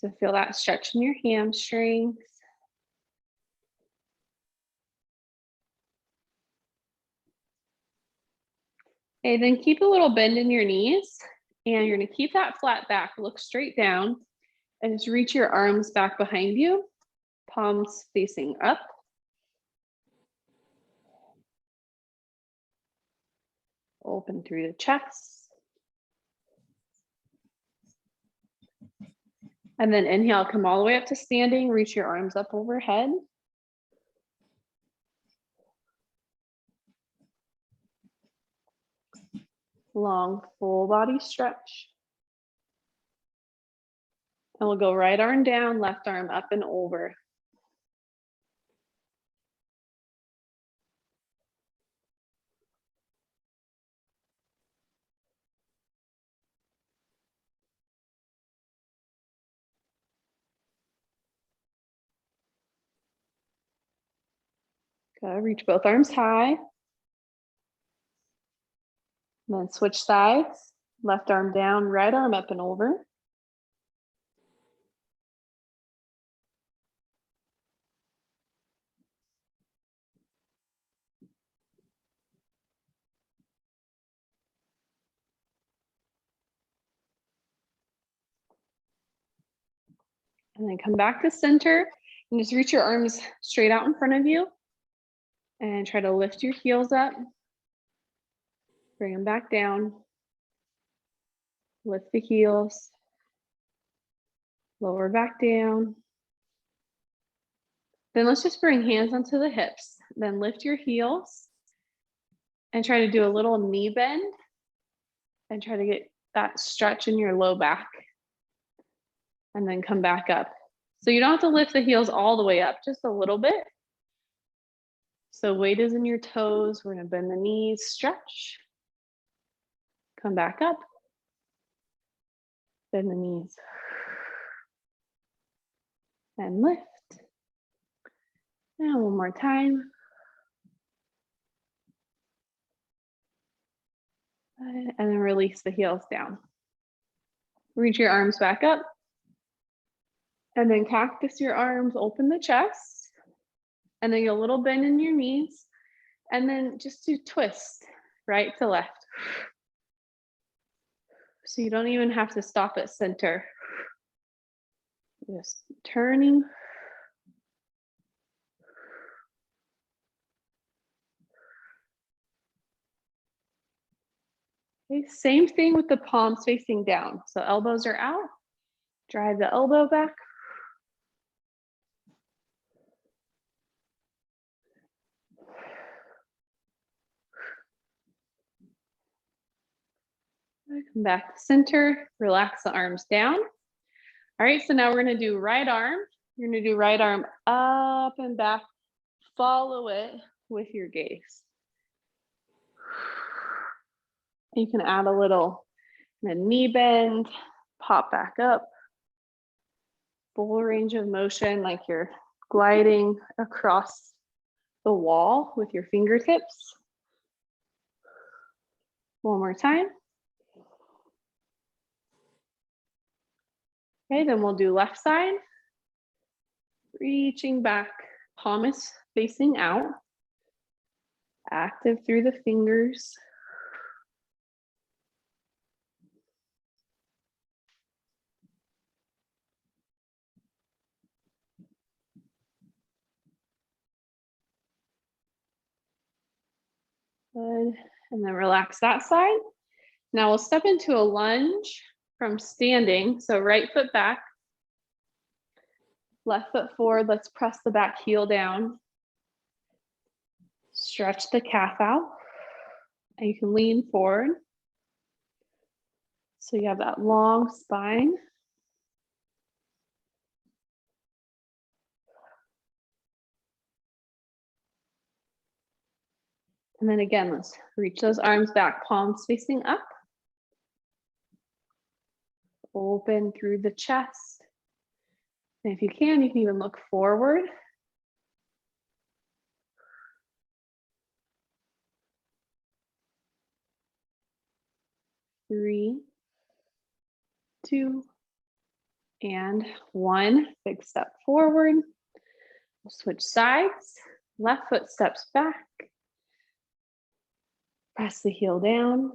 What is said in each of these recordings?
So feel that stretch in your hamstrings. Okay, then keep a little bend in your knees, and you're gonna keep that flat back, look straight down, and just reach your arms back behind you, palms facing up. Open through the chest. And then inhale, come all the way up to standing, reach your arms up overhead. Long full body stretch. And we'll go right arm down, left arm up and over. Okay, reach both arms high. And then switch sides, left arm down, right arm up and over. And then come back to center and just reach your arms straight out in front of you and try to lift your heels up. Bring them back down. Lift the heels. Lower back down. Then let's just bring hands onto the hips. Then lift your heels and try to do a little knee bend and try to get that stretch in your low back. And then come back up. So you don't have to lift the heels all the way up, just a little bit. So weight is in your toes. We're gonna bend the knees, stretch. Come back up. Bend the knees. And lift. And one more time. And then release the heels down. Reach your arms back up. And then cactus your arms, open the chest. And then a little bend in your knees. And then just do twist, right to left. So you don't even have to stop at center. Just turning. Okay, same thing with the palms facing down. So elbows are out. Drive the elbow back. Come back to center, relax the arms down. All right, so now we're gonna do right arm. You're gonna do right arm up and back. Follow it with your gaze. You can add a little knee bend, pop back up. Full range of motion, like you're gliding across the wall with your fingertips. One more time. Okay, then we'll do left side. Reaching back, palm is facing out. Active through the fingers. Good, and then relax that side. Now we'll step into a lunge from standing. So right foot back, left foot forward. Let's press the back heel down. Stretch the calf out. And you can lean forward. So you have that long spine. And then again, let's reach those arms back, palms facing up. Open through the chest. And if you can even look forward. Three, 2, And one big step forward. We'll switch sides. Left foot steps back. Press the heel down.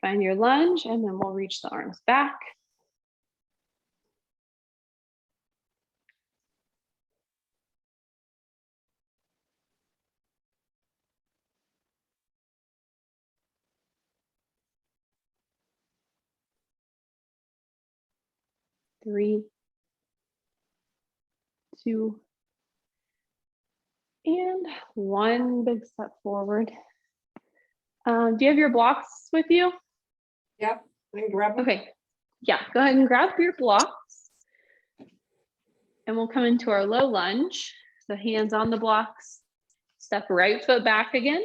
Find your lunge, and then we'll reach the arms back. Three, two, and one big step forward. Do you have your blocks with you? Yep, I can grab them. Okay, yeah, go ahead and grab your blocks. And we'll come into our low lunge. So hands on the blocks, step right foot back again.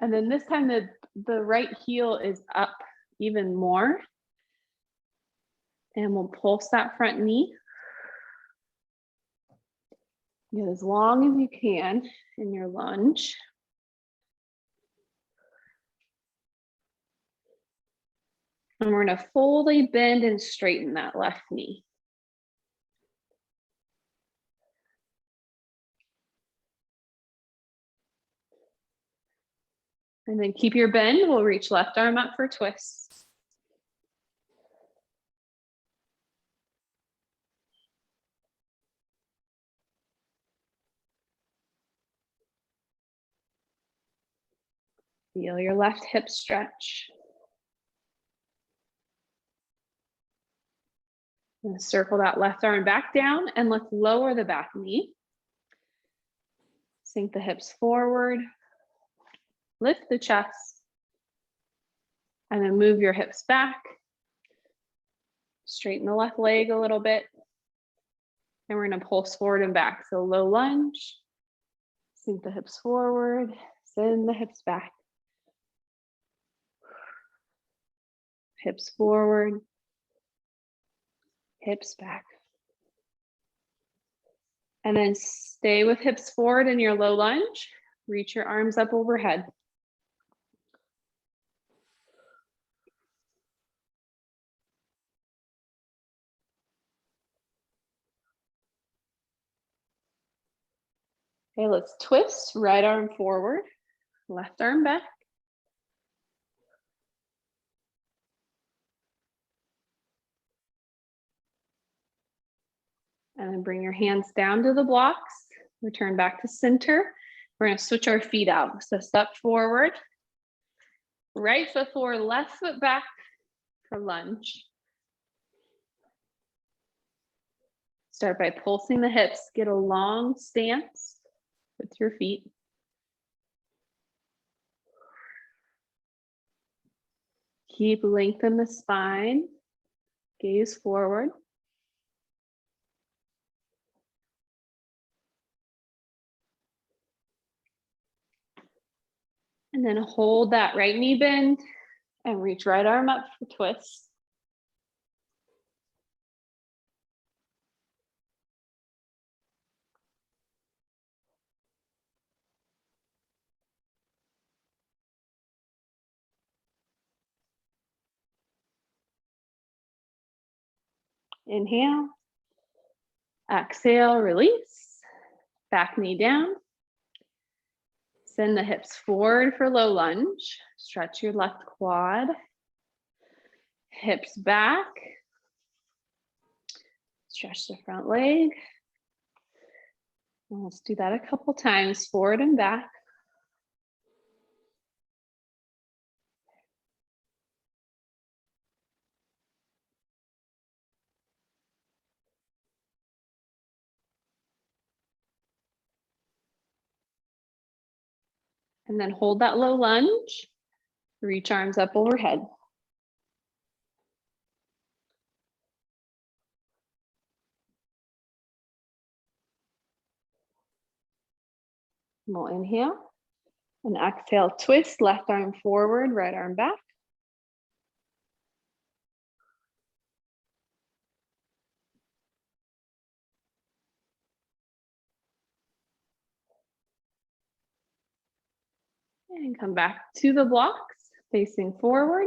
And then this time the right heel is up even more. And we'll pulse that front knee. Get as long as you can in your lunge. And we're gonna fully bend and straighten that left knee. And then keep your bend. We'll reach left arm up for twists. Feel your left hip stretch. And circle that left arm back down, and let's lower the back knee. Sink the hips forward. Lift the chest. And then move your hips back. Straighten the left leg a little bit. And we're going to pulse forward and back. So low lunge. Sink the hips forward. Send the hips back. Hips forward. Hips back. And then stay with hips forward in your low lunge. Reach your arms up overhead. Okay, let's twist. Right arm forward, left arm back. And then bring your hands down to the blocks. Return back to center. We're going to switch our feet out. So step forward, right foot forward, left foot back for lunge. Start by pulsing the hips. Get a long stance with your feet. Keep lengthening the spine. Gaze forward. And then hold that right knee bend and reach right arm up for twist. Inhale. Exhale, release. Back knee down. Send the hips forward for low lunge. Stretch your left quad. Hips back. Stretch the front leg. And let's do that a couple times, forward and back. And then hold that low lunge. Reach arms up overhead. We'll inhale and exhale, twist, left arm forward, right arm back. And come back to the blocks, facing forward.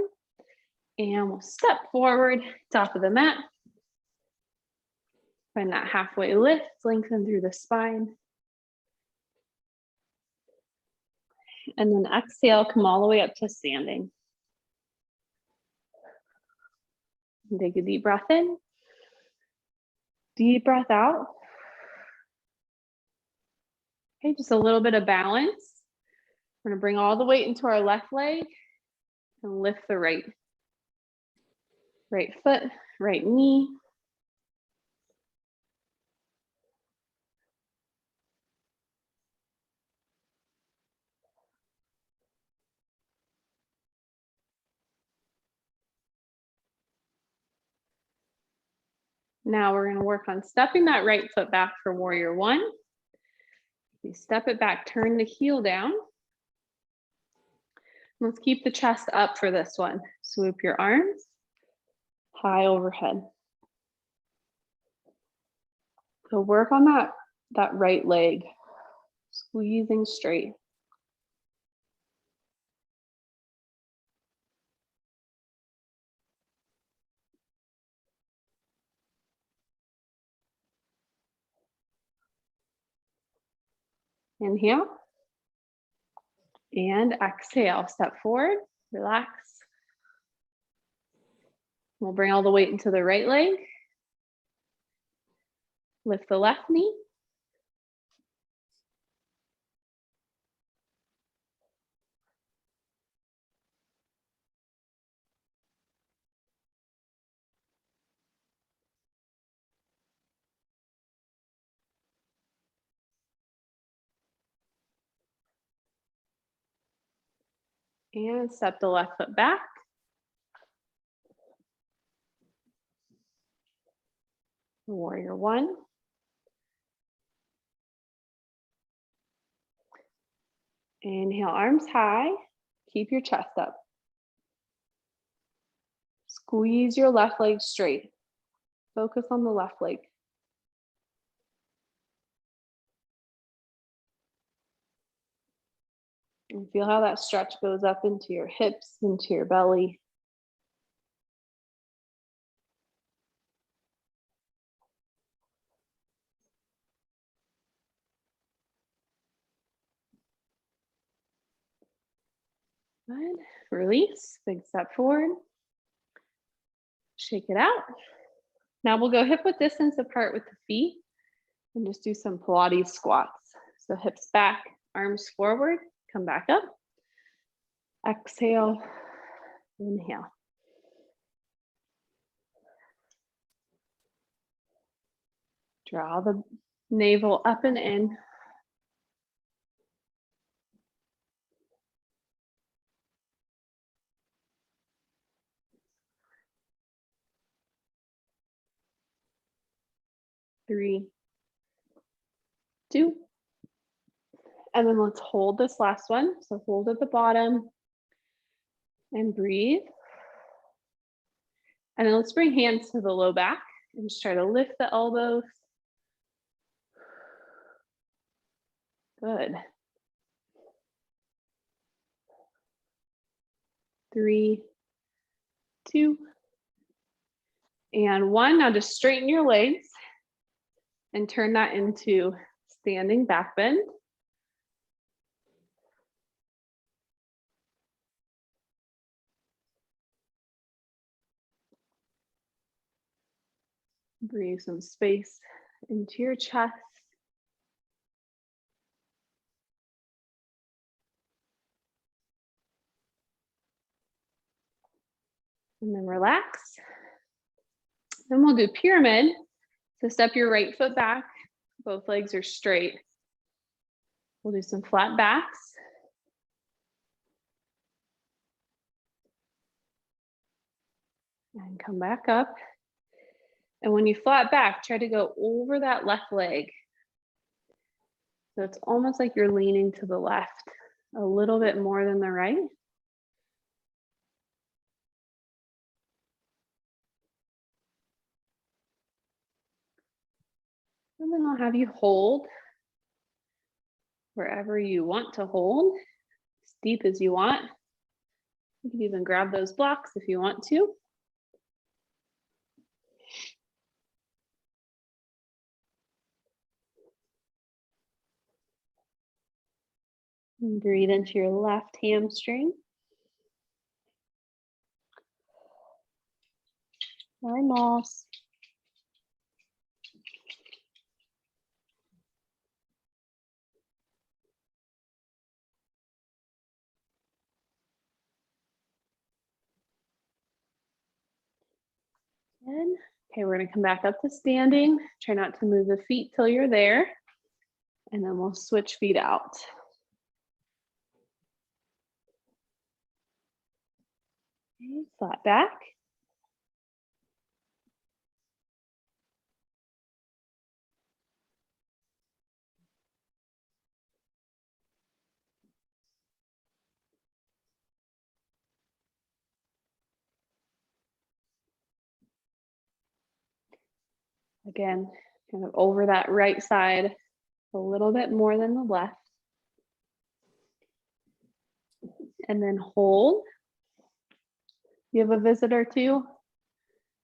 And we'll step forward, top of the mat. Find that halfway lift, lengthen through the spine. And then exhale, come all the way up to standing. And take a deep breath in. Deep breath out. Okay, just a little bit of balance. We're gonna bring all the weight into our left leg and lift the right. Right foot, right knee. Now we're gonna work on stepping that right foot back for warrior one. You step it back, turn the heel down. Let's keep the chest up for this one. Swoop your arms high overhead. So work on that right leg, squeezing straight. Inhale. And exhale, step forward, relax. We'll bring all the weight into the right leg. Lift the left knee. And step the left foot back. Warrior one. Inhale, arms high. Keep your chest up. Squeeze your left leg straight. Focus on the left leg. And feel how that stretch goes up into your hips, into your belly. Good. Release, big step forward. Shake it out. Now we'll go hip width distance apart with the feet and just do some Pilates squats. So hips back, arms forward, come back up. Exhale, inhale. Draw the navel up and in. Three, two, and then let's hold this last one. So hold at the bottom and breathe. And then let's bring hands to the low back and just try to lift the elbows. Good. 3, 2, and 1. Now just straighten your legs and turn that into standing back bend. Breathe some space into your chest. And then relax. Then we'll do pyramid. So step your right foot back. Both legs are straight. We'll do some flat backs. And come back up. And when you flat back, try to go over that left leg. So it's almost like you're leaning to the left a little bit more than the right. And then I'll have you hold wherever you want to hold. deep as you want. You can even grab those blocks if you want to. And breathe into your left hamstring. Hi, Moss. Good. Okay, we're gonna come back up to standing. Try not to move the feet till you're there. And then we'll switch feet out. Okay, flat back. Again, kind of over that right side a little bit more than the left. And then hold. You have a visitor too?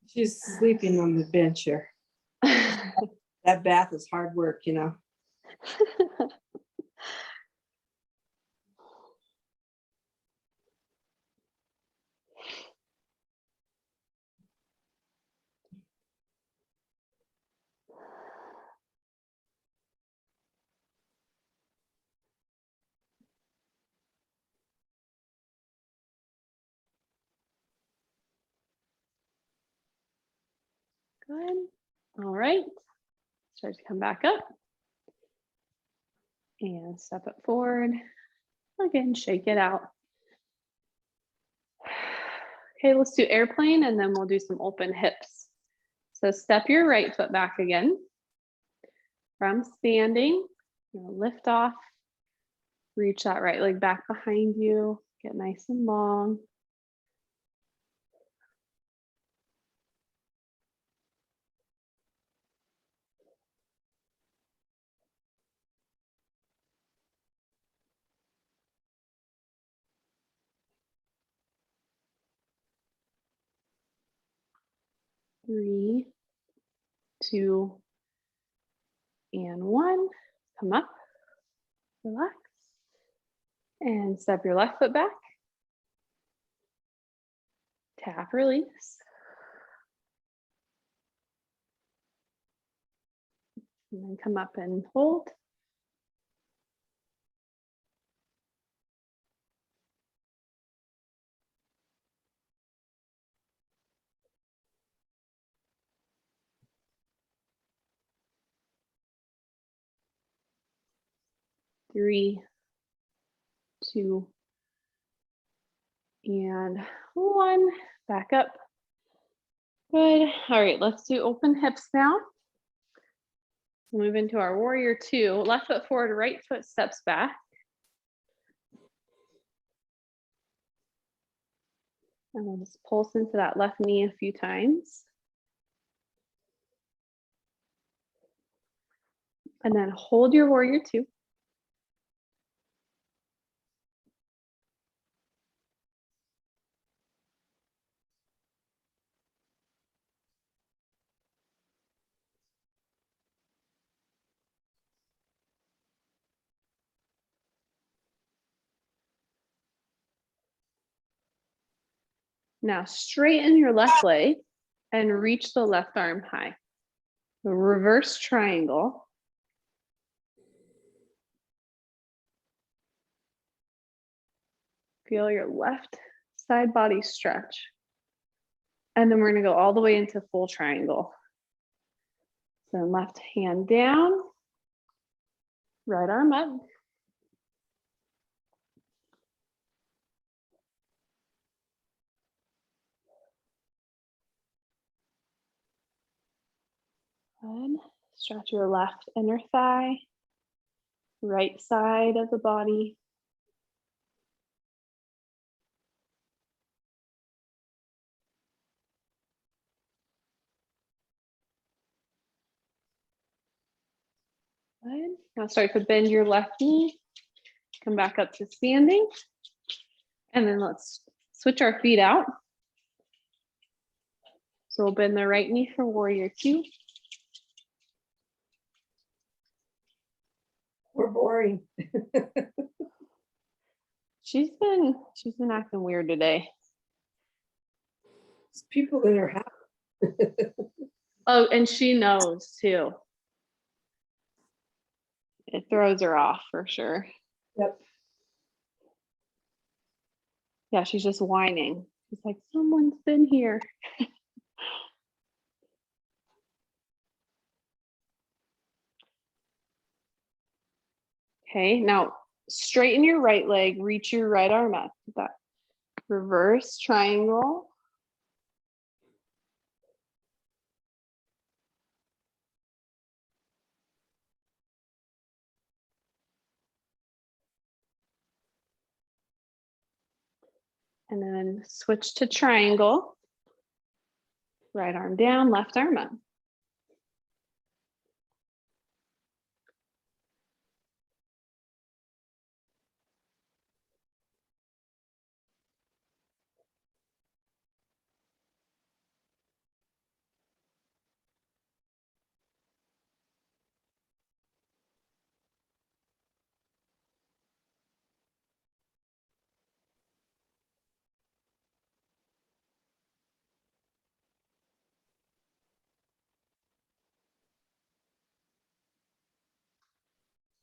She's sleeping on the bench here. That bath is hard work, you know. Good. All right. Start to come back up. And step it forward. Again, shake it out. Okay, let's do airplane and then we'll do some open hips. So step your right foot back again. From standing, lift off. Reach that right leg back behind you. Get nice and long. Three, two, and one. Come up, relax, and step your left foot back. Tap, release. And then come up and hold. Three, two, and one. Back up. Good. All right, let's do open hips now. Move into our warrior two. Left foot forward, right foot steps back. And we'll just pulse into that left knee a few times. And then hold your warrior two. Now straighten your left leg and reach the left arm high. The reverse triangle. Feel your left side body stretch. And then we're gonna go all the way into full triangle. So left hand down, right arm up. Good. Stretch your left inner thigh, right side of the body. Good. Now start to bend your left knee. Come back up to standing. And then let's switch our feet out. So we'll bend the right knee for warrior two. We're boring. She's been acting weird today. It's people that are happy. Oh, and she knows too. It throws her off for sure. Yep. Yeah, she's just whining. She's like, someone's been here. Okay, now straighten your right leg, reach your right arm up. That reverse triangle. And then switch to triangle. Right arm down, left arm up.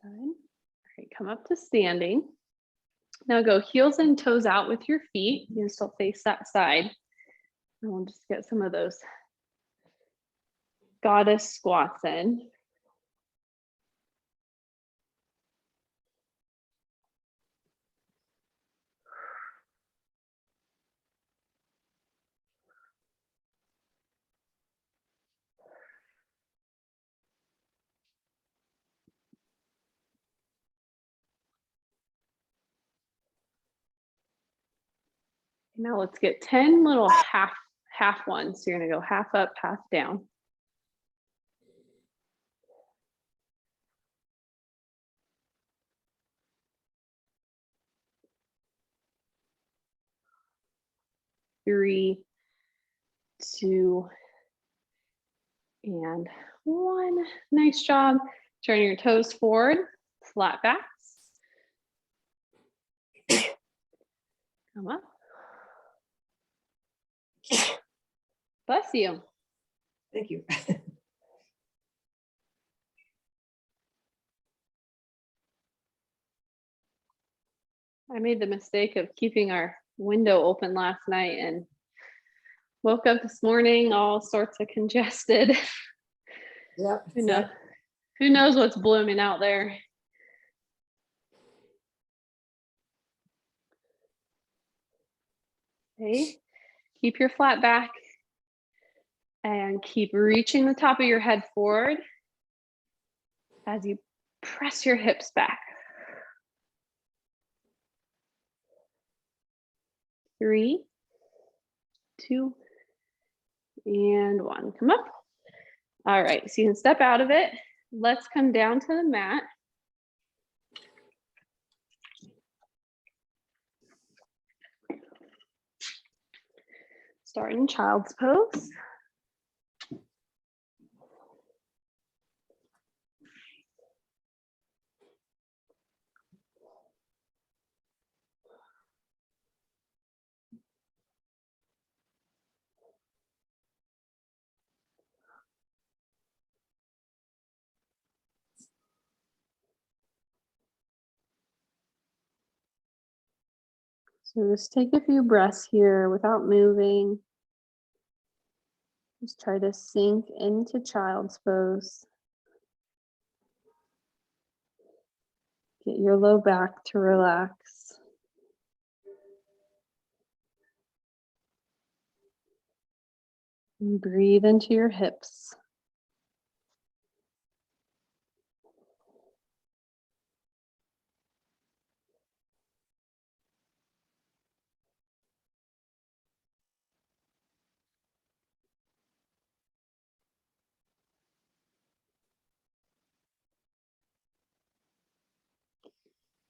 Good. All right, come up to standing. Now go heels and toes out with your feet. You can still face that side. And we'll just get some of those goddess squats in. Now let's get 10 little half ones. So you're gonna go half up, half down. Three, two, and one. Nice job. Turn your toes forward, flat backs. Come up. Bless you. Thank you. I made the mistake of keeping our window open last night and woke up this morning all sorts of congested. Yep. Who knows what's blooming out there. Okay, keep your flat back and keep reaching the top of your head forward as you press your hips back. 3, 2, and 1. Come up. All right, so you can step out of it. Let's come down to the mat. Start in child's pose. So just take a few breaths here without moving. Just try to sink into child's pose. Get your low back to relax. And breathe into your hips.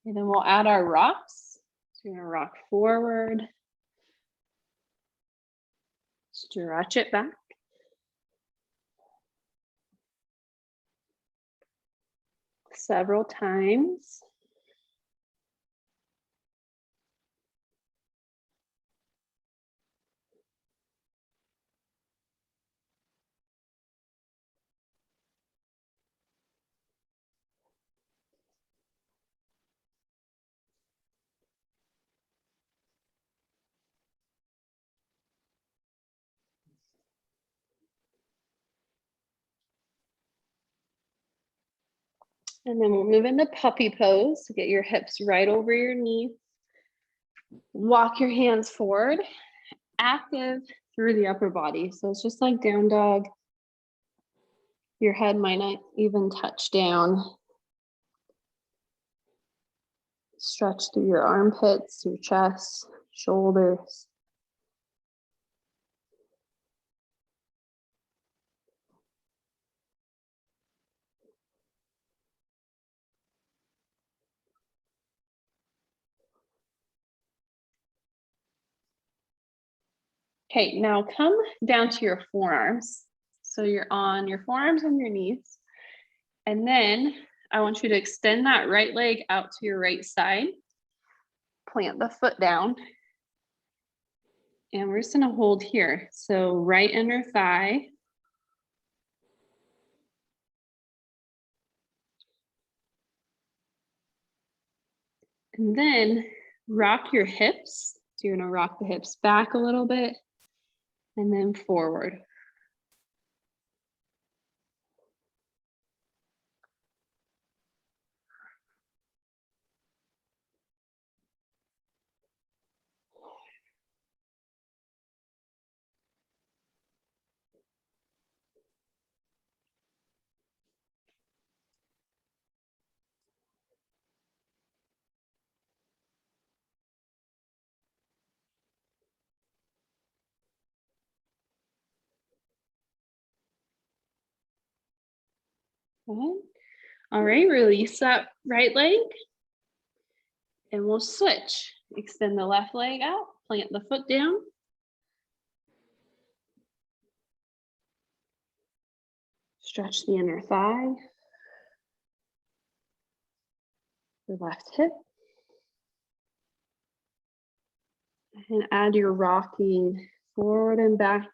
And then we'll add our rocks. So So you're gonna rock forward, stretch it back. Several times. And then we'll move into puppy pose. So get your hips right over your knees. Walk your hands forward, active through the upper body. So it's just like down dog. Your head might not even touch down. Stretch through your armpits, your chest, shoulders. Okay, now come down to your forearms. So you're on your forearms and your knees. And then I want you to extend that right leg out to your right side. Plant the foot down. And we're just gonna hold here. So right inner thigh. And then rock your hips. So you're gonna rock the hips back a little bit and then forward. Good. All right, release that right leg and we'll switch. Extend the left leg out, plant the foot down. Stretch the inner thigh, the left hip. And add your rocking forward and back.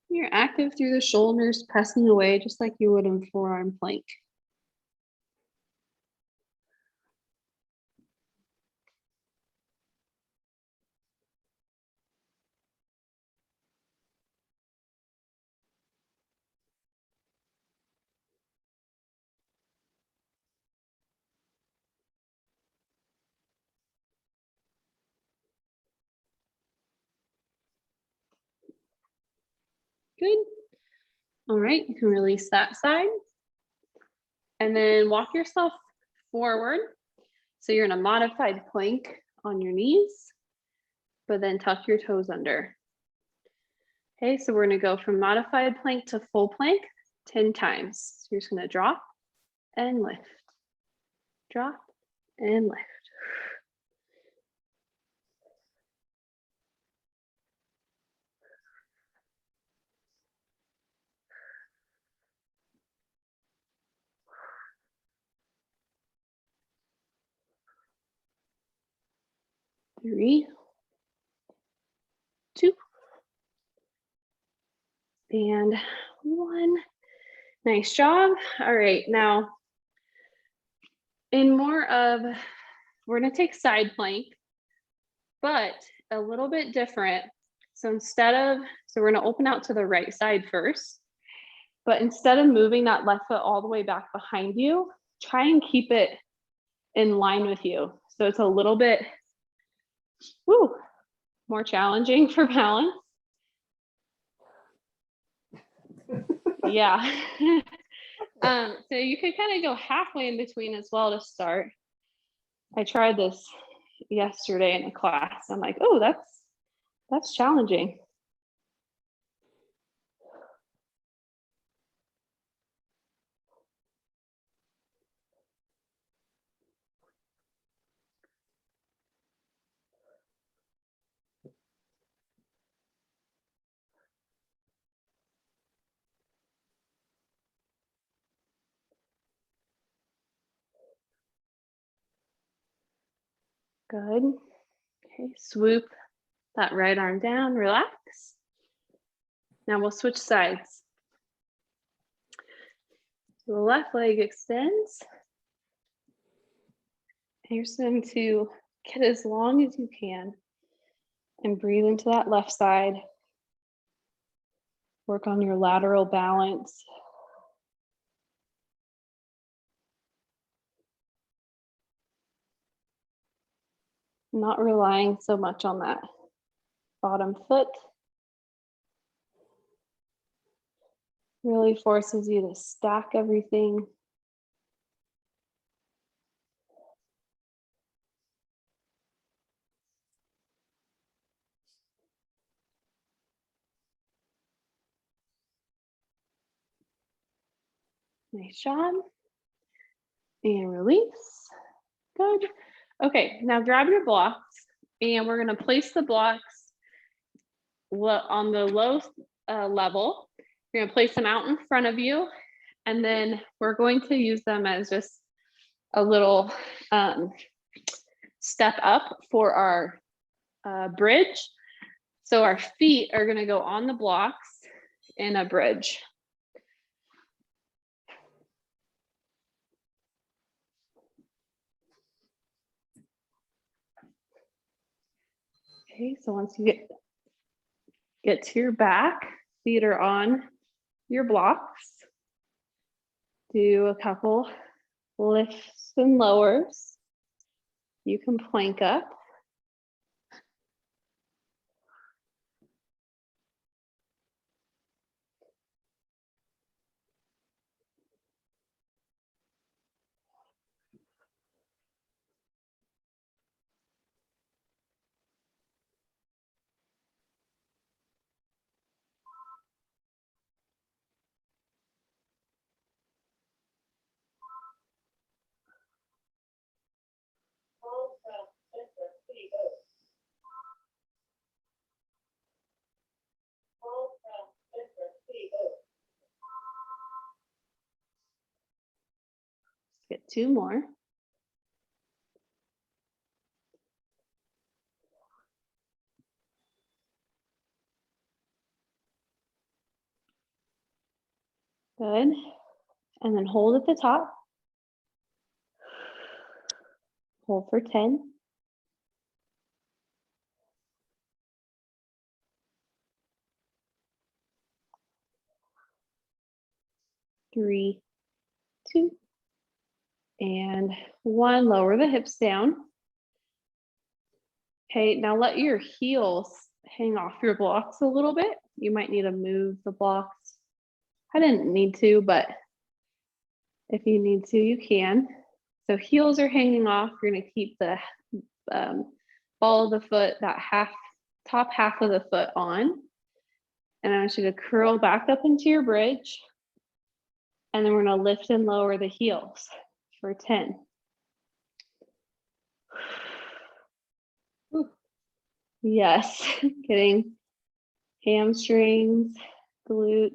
You're active through the shoulders, pressing away just like you would in forearm plank. Good. All right, you can release that side. And then walk yourself forward. So you're in a modified plank on your knees, but then tuck your toes under. Okay, so we're gonna go from modified plank to full plank 10 times. So you're just gonna drop and lift, drop and lift. 3, 2, and 1. Nice job. All right, now in more of, we're gonna take side plank, but a little bit different. So so we're gonna open out to the right side first, but instead of moving that left foot all the way back behind you, try and keep it in line with you. So it's a little bit, more challenging for balance. Yeah. So you could kind of go halfway in between as well to start. I tried this yesterday in a class. I'm like, oh, that's challenging. Good. Okay, swoop that right arm down, relax. Now we'll switch sides. The left leg extends. And you're just going to get as long as you can and breathe into that left side. Work on your lateral balance. Not relying so much on that bottom foot. Really forces you to stack everything. Nice job. And release. Good. Okay, now grab your blocks and we're going to place the blocks on the low level. You're going to place them out in front of you, and then we're going to use them as just a little step up for our bridge. So our feet are going to go on the blocks in a bridge. Okay, so once you get to your back, feet are on your blocks. Do a couple lifts and lowers. You can plank up. Get two more. Good. And then hold at the top. Hold for 10. Three, two, and one. Lower the hips down. Okay, now let your heels hang off your blocks a little bit. You might need to move the blocks. I didn't need to, but if you need to, you can. So heels are hanging off. You're going to keep the ball of the foot, that top half of the foot on. And I want you to curl back up into your bridge. And then we're going to lift and lower the heels for 10. Yes, getting hamstrings, glutes.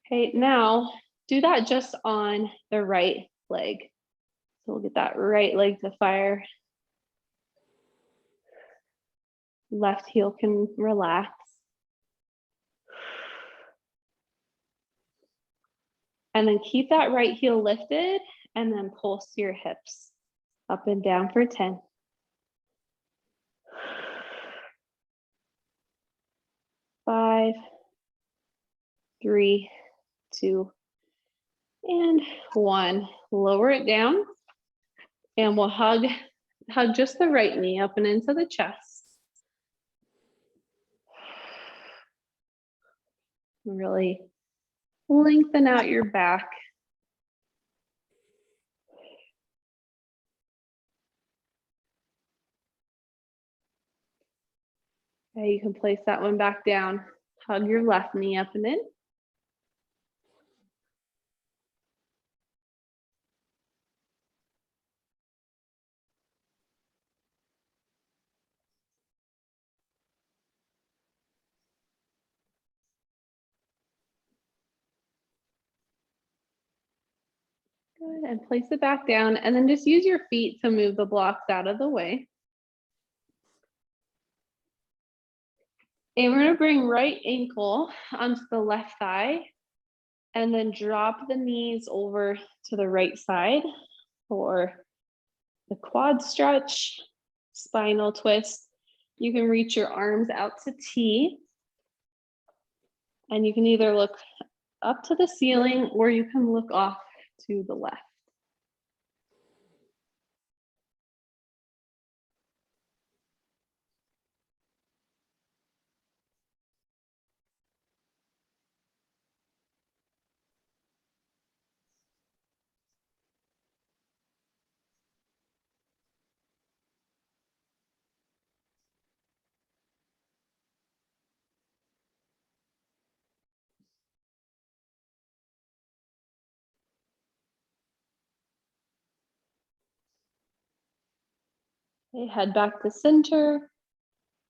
Okay, now do that just on the right leg. So we'll get that right leg to fire. Left heel can relax. And then keep that right heel lifted and then pulse your hips up and down for 10. 5, 3, 2, and 1. Lower it down and we'll hug just the right knee up and into the chest. Really lengthen out your back. Okay, you can place that one back down. Hug your left knee up and in. Good, and place it back down, and then just use your feet to move the blocks out of the way. And we're gonna bring right ankle onto the left thigh, and then drop the knees over to the right side for the quad stretch, spinal twist. You can reach your arms out to T, and you can either look up to the ceiling or you can look off to the left. Okay, head back to center,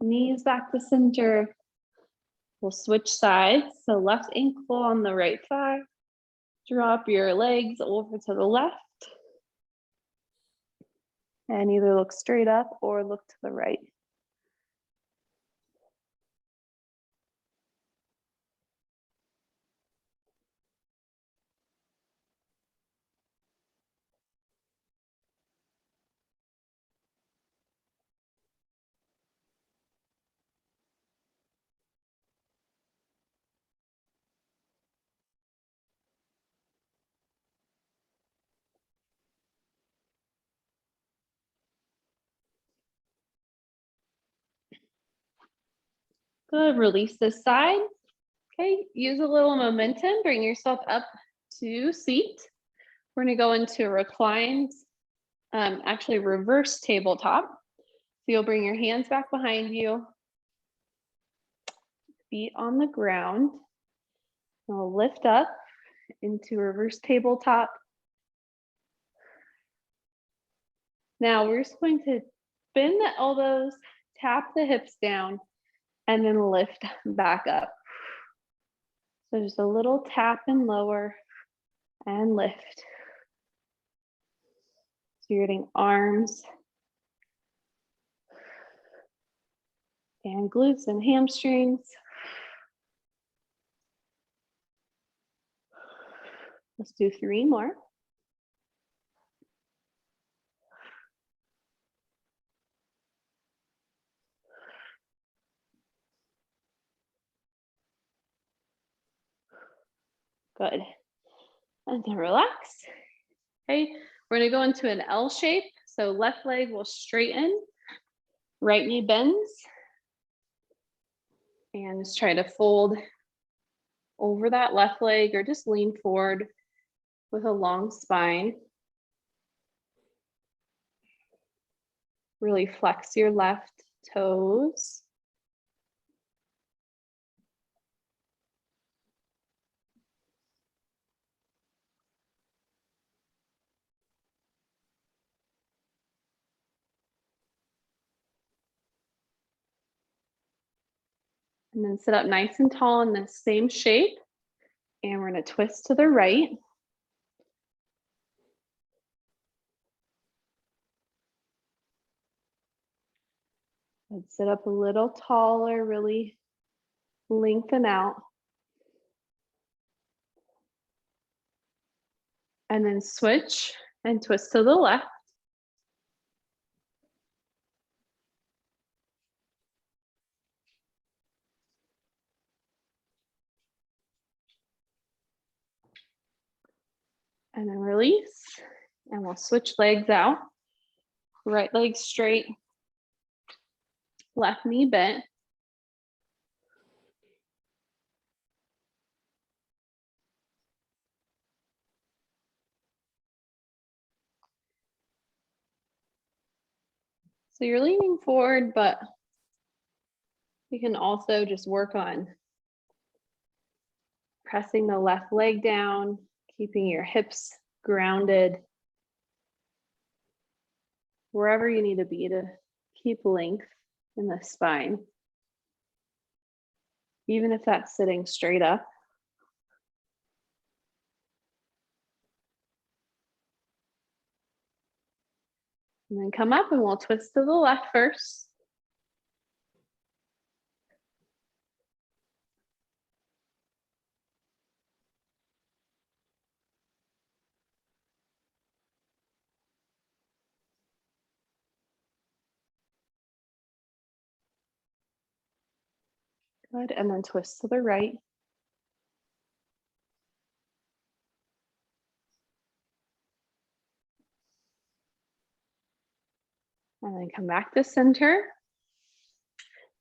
knees back to center. We'll switch sides. So left ankle on the right thigh. Drop your legs over to the left. And either look straight up or look to the right. Good, release this side. Okay, use a little momentum, bring yourself up to seat. We're gonna go into reclined, actually reverse tabletop. So you'll bring your hands back behind you, feet on the ground. We'll lift up into reverse tabletop. Now we're just going to bend the elbows, tap the hips down, and then lift back up. So just a little tap and lower and lift. So you're getting arms and glutes and hamstrings. Let's do 3 more. Good. And then relax. Okay, we're gonna go into an L shape. So left leg will straighten, right knee bends. And just try to fold over that left leg or just lean forward with a long spine. Really flex your left toes. And then sit up nice and tall in the same shape. And we're gonna twist to the right. And sit up a little taller, really lengthen out. And then switch and twist to the left. And then release. And we'll switch legs out. Right leg straight, left knee bent. So you're leaning forward, but you can also just work on pressing the left leg down, keeping your hips grounded, wherever you need to be to keep length in the spine. Even if that's sitting straight up. And then come up and we'll twist to the left first. Good, and then twist to the right. And then come back to center.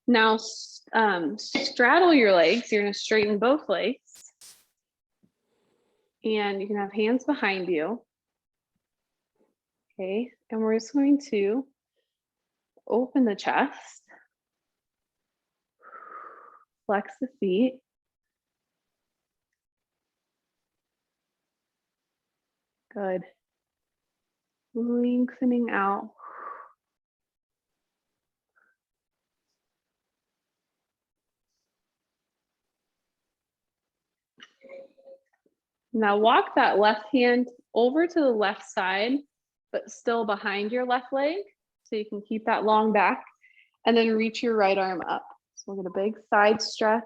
Now straddle your legs. You're gonna straighten both legs. And you can have hands behind you. Okay, and we're just going to open the chest. Flex the feet. Good. Lengthening out. Now walk that left hand over to the left side, but still behind your left leg. So you can keep that long back and then reach your right arm up. So we'll get a big side stretch.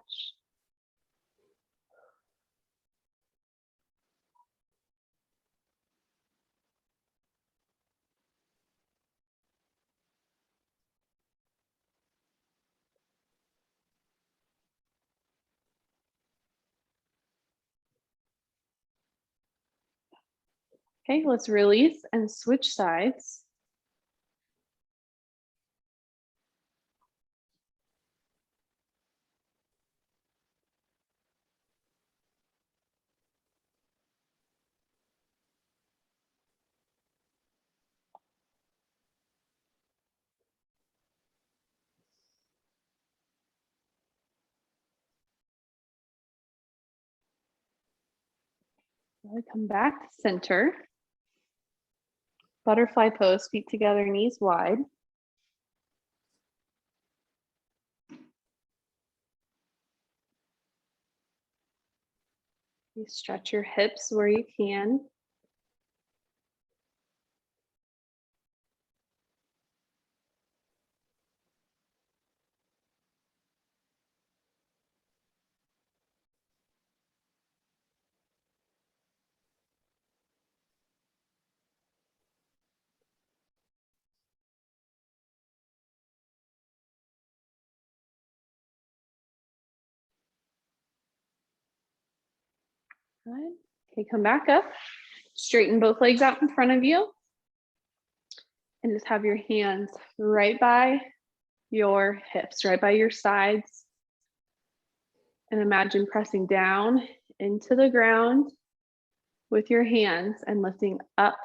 Okay, let's release and switch sides. Come back to center. Butterfly pose, feet together, knees wide. You stretch your hips where you can. Good. Okay, come back up. Straighten both legs out in front of you. And just have your hands right by your hips, right by your sides. And imagine pressing down into the ground with your hands and lifting up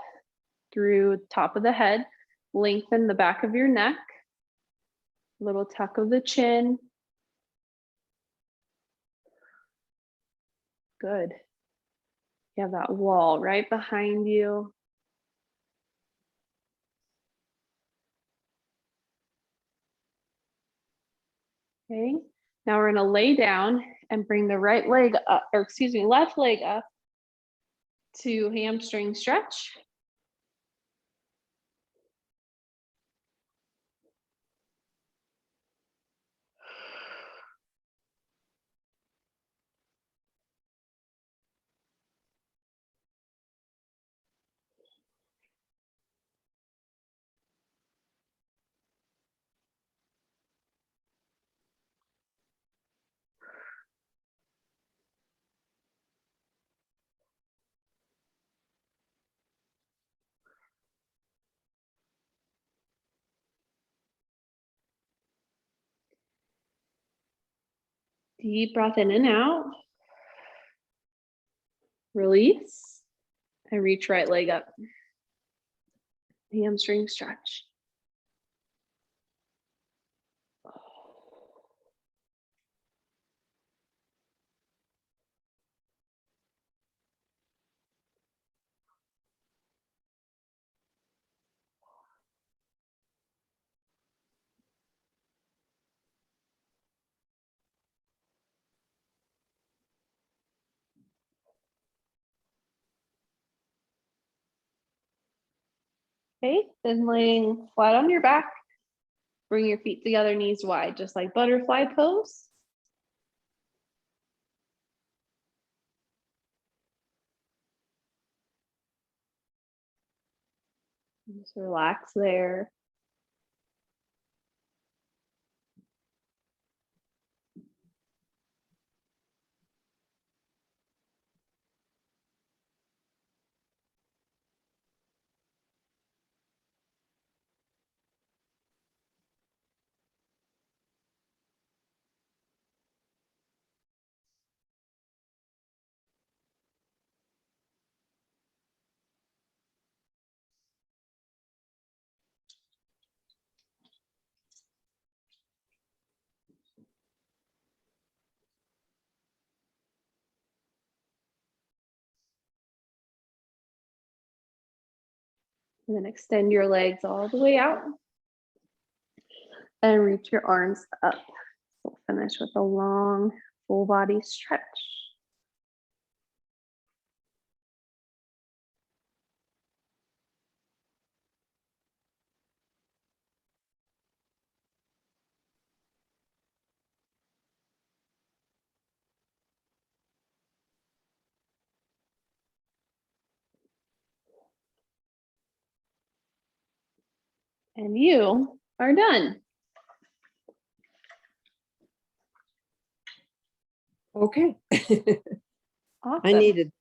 through the top of the head. Lengthen the back of your neck. Little tuck of the chin. Good. You have that wall right behind you. Okay, now we're gonna lay down and bring the right leg up, or excuse me, left leg up to hamstring stretch. Deep breath in and out. Release and reach right leg up. Hamstring stretch. Okay, then laying flat on your back, bring your feet together, knees wide, just like butterfly pose. Just relax there. And then extend your legs all the way out and reach your arms up. We'll finish with a long full body stretch. And you are done. Okay. Awesome. I needed